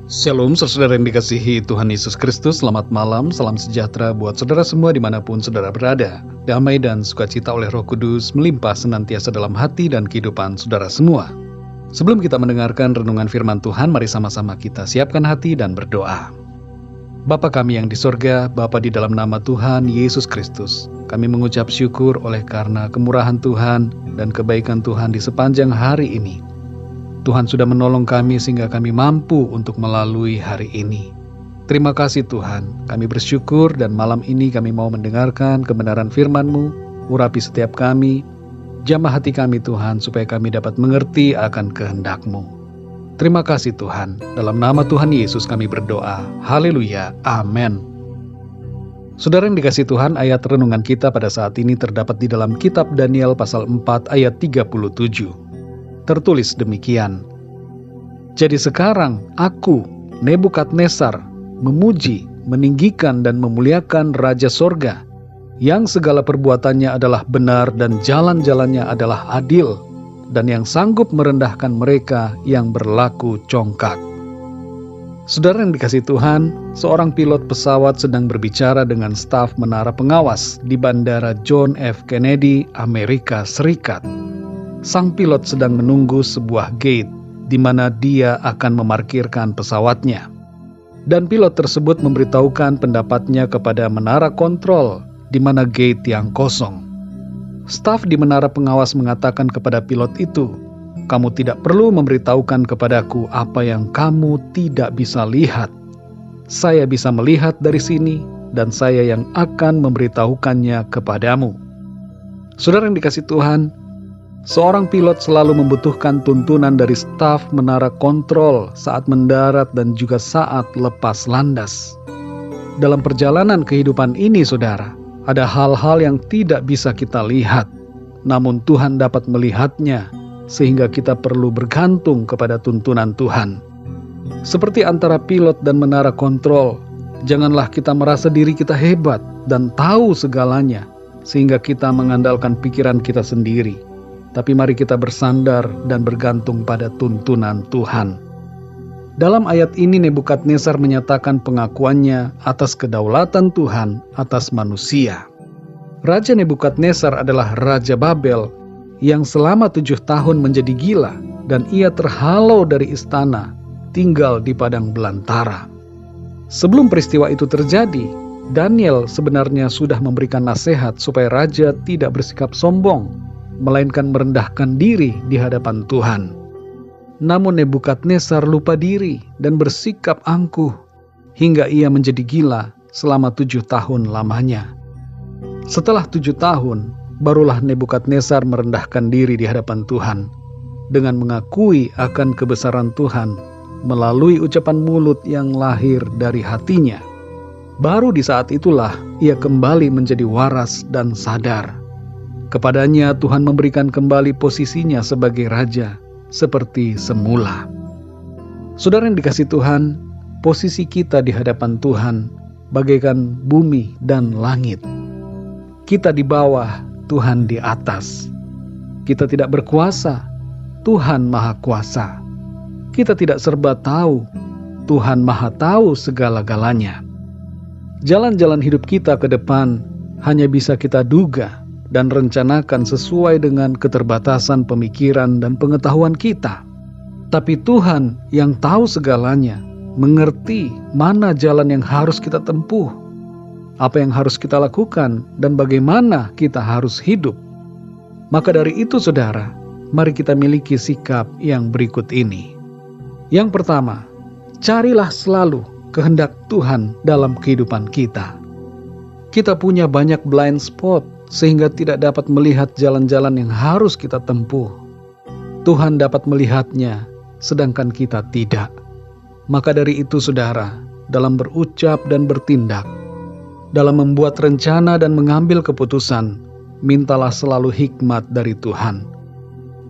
Shalom, saudara yang dikasihi Tuhan Yesus Kristus. Selamat malam, salam sejahtera buat saudara semua dimanapun saudara berada. Damai dan sukacita oleh Roh Kudus melimpah senantiasa dalam hati dan kehidupan saudara semua. Sebelum kita mendengarkan renungan firman Tuhan, mari sama-sama kita siapkan hati dan berdoa. Bapa kami yang di sorga, Bapa di dalam nama Tuhan Yesus Kristus, kami mengucap syukur oleh karena kemurahan Tuhan dan kebaikan Tuhan di sepanjang hari ini. Tuhan sudah menolong kami sehingga kami mampu untuk melalui hari ini. Terima kasih Tuhan, kami bersyukur dan malam ini kami mau mendengarkan kebenaran firman-Mu, urapi setiap kami, jamah hati kami Tuhan supaya kami dapat mengerti akan kehendak-Mu. Terima kasih Tuhan, dalam nama Tuhan Yesus kami berdoa, haleluya, amin. Saudara yang dikasihi Tuhan, ayat renungan kita pada saat ini terdapat di dalam kitab Daniel pasal 4 ayat 37. Tertulis demikian, jadi sekarang aku, Nebukadnezar, memuji, meninggikan dan memuliakan Raja Sorga, yang segala perbuatannya adalah benar dan jalan-jalannya adalah adil, dan yang sanggup merendahkan mereka yang berlaku congkak. Saudara yang dikasihi Tuhan, seorang pilot pesawat sedang berbicara dengan staf menara pengawas di Bandara John F. Kennedy, Amerika Serikat. Sang pilot sedang menunggu sebuah gate di mana dia akan memarkirkan pesawatnya. Dan pilot tersebut memberitahukan pendapatnya kepada menara kontrol di mana gate yang kosong. Staf di menara pengawas mengatakan kepada pilot itu, "Kamu tidak perlu memberitahukan kepadaku apa yang kamu tidak bisa lihat. Saya bisa melihat dari sini dan saya yang akan memberitahukannya kepadamu." Saudara yang dikasihi Tuhan, seorang pilot selalu membutuhkan tuntunan dari staf menara kontrol saat mendarat dan juga saat lepas landas. Dalam perjalanan kehidupan ini, saudara, ada hal-hal yang tidak bisa kita lihat, namun Tuhan dapat melihatnya, sehingga kita perlu bergantung kepada tuntunan Tuhan. Seperti antara pilot dan menara kontrol, janganlah kita merasa diri kita hebat dan tahu segalanya, sehingga kita mengandalkan pikiran kita sendiri. Tapi mari kita bersandar dan bergantung pada tuntunan Tuhan. Dalam ayat ini Nebukadnezar menyatakan pengakuannya atas kedaulatan Tuhan atas manusia. Raja Nebukadnezar adalah Raja Babel yang selama 7 tahun menjadi gila dan ia terhalau dari istana, tinggal di padang belantara. Sebelum peristiwa itu terjadi, Daniel sebenarnya sudah memberikan nasihat supaya raja tidak bersikap sombong, melainkan merendahkan diri di hadapan Tuhan. Namun Nebukadnezar lupa diri dan bersikap angkuh hingga ia menjadi gila selama 7 tahun lamanya. Setelah 7 tahun, barulah Nebukadnezar merendahkan diri di hadapan Tuhan dengan mengakui akan kebesaran Tuhan melalui ucapan mulut yang lahir dari hatinya. Baru di saat itulah ia kembali menjadi waras dan sadar. Kepadanya Tuhan memberikan kembali posisinya sebagai raja seperti semula. Saudara yang dikasihi Tuhan, posisi kita di hadapan Tuhan bagaikan bumi dan langit. Kita di bawah, Tuhan di atas. Kita tidak berkuasa, Tuhan Maha Kuasa. Kita tidak serba tahu, Tuhan Maha Tahu segala-galanya. Jalan-jalan hidup kita ke depan hanya bisa kita duga dan rencanakan sesuai dengan keterbatasan pemikiran dan pengetahuan kita. Tapi Tuhan yang tahu segalanya, mengerti mana jalan yang harus kita tempuh, apa yang harus kita lakukan, dan bagaimana kita harus hidup. Maka dari itu saudara, mari kita miliki sikap yang berikut ini. Yang pertama, carilah selalu kehendak Tuhan dalam kehidupan kita. Kita punya banyak blind spot, sehingga tidak dapat melihat jalan-jalan yang harus kita tempuh. Tuhan dapat melihatnya, sedangkan kita tidak. Maka dari itu saudara, dalam berucap dan bertindak, dalam membuat rencana dan mengambil keputusan, mintalah selalu hikmat dari Tuhan.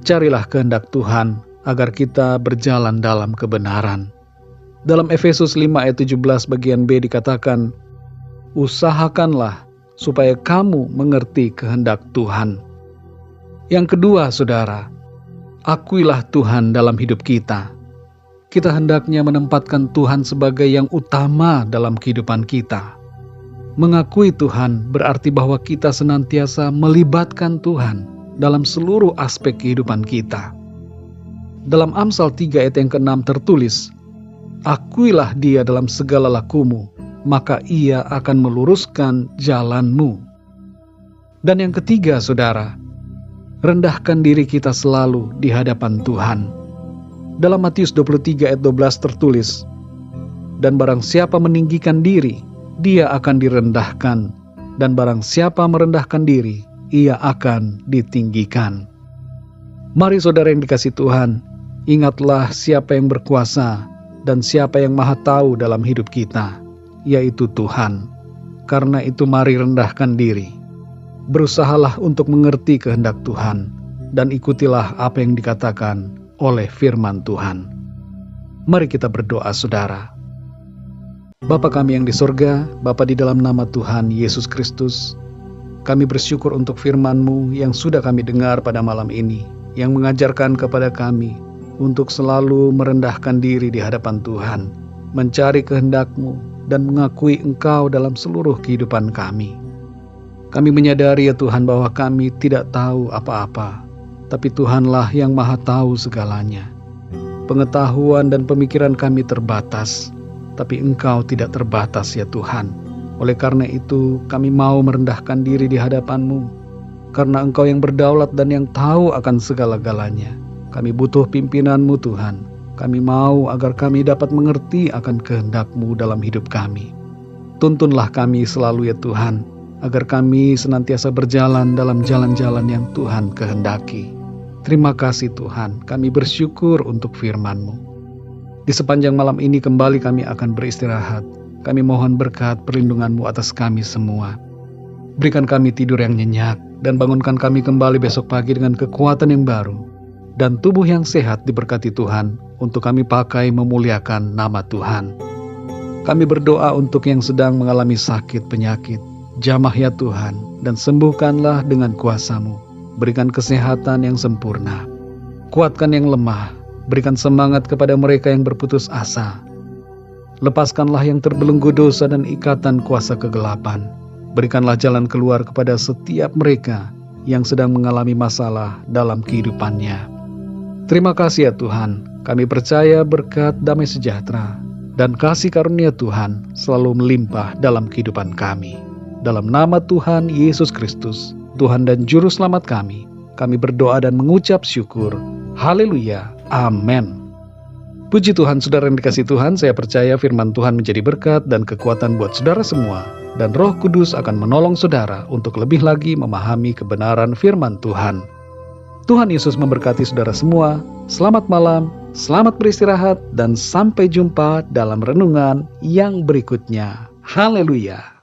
Carilah kehendak Tuhan agar kita berjalan dalam kebenaran. Dalam Efesus 5 ayat 17 bagian B dikatakan, usahakanlah supaya kamu mengerti kehendak Tuhan. Yang kedua, saudara, akuilah Tuhan dalam hidup kita. Kita hendaknya menempatkan Tuhan sebagai yang utama dalam kehidupan kita. Mengakui Tuhan berarti bahwa kita senantiasa melibatkan Tuhan dalam seluruh aspek kehidupan kita. Dalam Amsal 3 ayat yang ke-6 tertulis, "Akuilah Dia dalam segala lakumu, maka Ia akan meluruskan jalanmu." Dan yang ketiga, saudara, rendahkan diri kita selalu di hadapan Tuhan. Dalam Matius 23 ayat 12 tertulis, "Dan barang siapa meninggikan diri, dia akan direndahkan, dan barang siapa merendahkan diri, ia akan ditinggikan." Mari saudara yang dikasihi Tuhan, ingatlah siapa yang berkuasa dan siapa yang maha tahu dalam hidup kita, yaitu Tuhan. Karena itu mari rendahkan diri. Berusahalah untuk mengerti kehendak Tuhan, dan ikutilah apa yang dikatakan oleh firman Tuhan. Mari kita berdoa, saudara. Bapa kami yang di sorga, Bapa, di dalam nama Tuhan Yesus Kristus, kami bersyukur untuk firman-Mu yang sudah kami dengar pada malam ini, yang mengajarkan kepada kami untuk selalu merendahkan diri di hadapan Tuhan, mencari kehendak-Mu, dan mengakui Engkau dalam seluruh kehidupan kami. Kami menyadari ya Tuhan bahwa kami tidak tahu apa-apa, tapi Tuhanlah yang maha tahu segalanya. Pengetahuan dan pemikiran kami terbatas, tapi Engkau tidak terbatas ya Tuhan. Oleh karena itu kami mau merendahkan diri di hadapan-Mu, karena Engkau yang berdaulat dan yang tahu akan segala-galanya. Kami butuh pimpinan-Mu Tuhan. Kami mau agar kami dapat mengerti akan kehendak-Mu dalam hidup kami. Tuntunlah kami selalu ya Tuhan, agar kami senantiasa berjalan dalam jalan-jalan yang Tuhan kehendaki. Terima kasih Tuhan, kami bersyukur untuk firman-Mu. Di sepanjang malam ini kembali kami akan beristirahat. Kami mohon berkat perlindungan-Mu atas kami semua. Berikan kami tidur yang nyenyak, dan bangunkan kami kembali besok pagi dengan kekuatan yang baru, dan tubuh yang sehat diberkati Tuhan, untuk kami pakai memuliakan nama Tuhan. Kami berdoa untuk yang sedang mengalami sakit penyakit. Jamah ya Tuhan, dan sembuhkanlah dengan kuasa-Mu. Berikan kesehatan yang sempurna. Kuatkan yang lemah. Berikan semangat kepada mereka yang berputus asa. Lepaskanlah yang terbelenggu dosa dan ikatan kuasa kegelapan. Berikanlah jalan keluar kepada setiap mereka yang sedang mengalami masalah dalam kehidupannya. Terima kasih ya Tuhan. Kami percaya berkat damai sejahtera dan kasih karunia Tuhan selalu melimpah dalam kehidupan kami. Dalam nama Tuhan Yesus Kristus, Tuhan dan Juru Selamat kami berdoa dan mengucap syukur. Haleluya. Amin. Puji Tuhan, saudara yang dikasihi Tuhan, saya percaya firman Tuhan menjadi berkat dan kekuatan buat saudara semua, dan Roh Kudus akan menolong saudara untuk lebih lagi memahami kebenaran firman Tuhan. Tuhan Yesus memberkati saudara semua. Selamat malam, selamat beristirahat, dan sampai jumpa dalam renungan yang berikutnya. Haleluya.